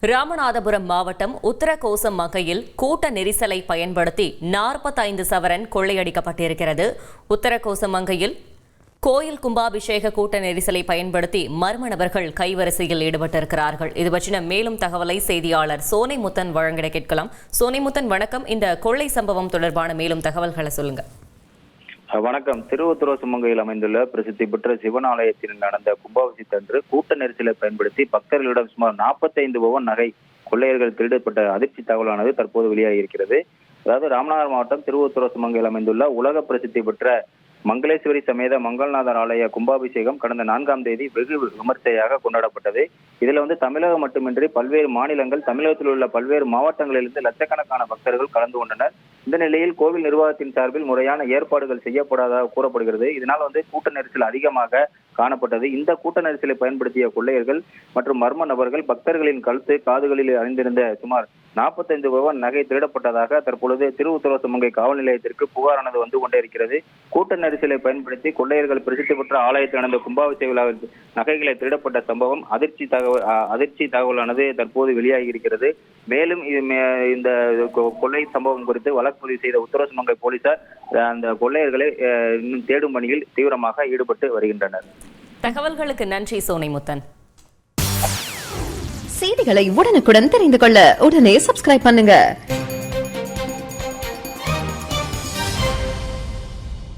ராமநாதபுரம் மாவட்டம் உத்தரகோசம் மகையில் கூட்ட நெரிசலை பயன்படுத்தி 45 சவரன் கொள்ளையடிக்கப்பட்டிருக்கிறது. உத்தரகோசம் மங்கையில் கோயில் கும்பாபிஷேக கூட்ட நெரிசலை பயன்படுத்தி மர்ம நபர்கள் கைவரிசையில் ஈடுபட்டிருக்கிறார்கள். இது பற்றின மேலும் தகவலை செய்தியாளர் சோனைமுத்தன் வழங்கிட கேட்கலாம். சோனைமுத்தன், வணக்கம். இந்த கொள்ளை சம்பவம் தொடர்பான மேலும் தகவல்களை சொல்லுங்க. வணக்கம். திருவொத்தரோசமங்கையில் அமைந்துள்ள பிரசித்தி பெற்ற சிவன் ஆலயத்தில் நடந்த கும்பாபிஷேகத்தன்று கூட்ட நெரிசலை பயன்படுத்தி பக்தர்களிடம் சுமார் 45 பவன் நகை கொள்ளையர்கள் திருடப்பட்ட அதிர்ச்சி தகவலானது தற்போது வெளியாகி இருக்கிறது. அதாவது ராமநாதபுரம் மாவட்டம் திருவொத்தரோசமங்கையில் அமைந்துள்ள உலக பிரசித்தி பெற்ற மங்களேஸ்வரி சமேத மங்கள்நாதர் ஆலய கும்பாபிஷேகம் கடந்த 4ஆம் தேதி வெகு விமர்சையாக கொண்டாடப்பட்டது. இதுல தமிழகம் மட்டுமின்றி பல்வேறு மாநிலங்கள், தமிழகத்தில் உள்ள பல்வேறு மாவட்டங்களிலிருந்து லட்சக்கணக்கான பக்தர்கள் கலந்து கொண்டனர். இந்த நிலையில் கோவில் நிர்வாகத்தின் சார்பில் முறையான ஏற்பாடுகள் செய்யப்படாததாக கூறப்படுகிறது. இதனால் கூட்ட நெரிசல் அதிகமாக காணப்பட்டது. இந்த கூட்ட நெரிசலை பயன்படுத்திய கொள்ளையர்கள் மற்றும் மர்ம நபர்கள் பக்தர்களின் கழுத்து, காதுகளில் அணிந்திருந்த சுமார் 45 பவன் நகை திருடப்பட்டதாக தற்பொழுது திருவொத்தரோசமங்கை காவல் நிலையத்திற்கு புகாரானது வந்து கொண்டே இருக்கிறது. கூட்ட நெரிசலை பயன்படுத்தி கொள்ளையர்கள் பிரசித்தி பெற்ற ஆலயத்தில் நடந்த கும்பாபிஷேக விழாவில் நகைகளை திருடப்பட்ட சம்பவம் அதிர்ச்சி தகவலானது தற்போது வெளியாகி இருக்கிறது. மேலும் இந்த கொள்ளை சம்பவம் குறித்து வழக்கு பதிவு செய்த உத்தரகோசமங்கை போலீசார் அந்த கொள்ளையர்களை இன்னும் தேடும் பணியில் தீவிரமாக ஈடுபட்டு வருகின்றனர். தகவல்களுக்கு நன்றி சோனைமுத்தன். செய்திகளை உடனுக்குடன் தெரிந்து கொள்ள உடனே சப்ஸ்கிரைப் பண்ணுங்க.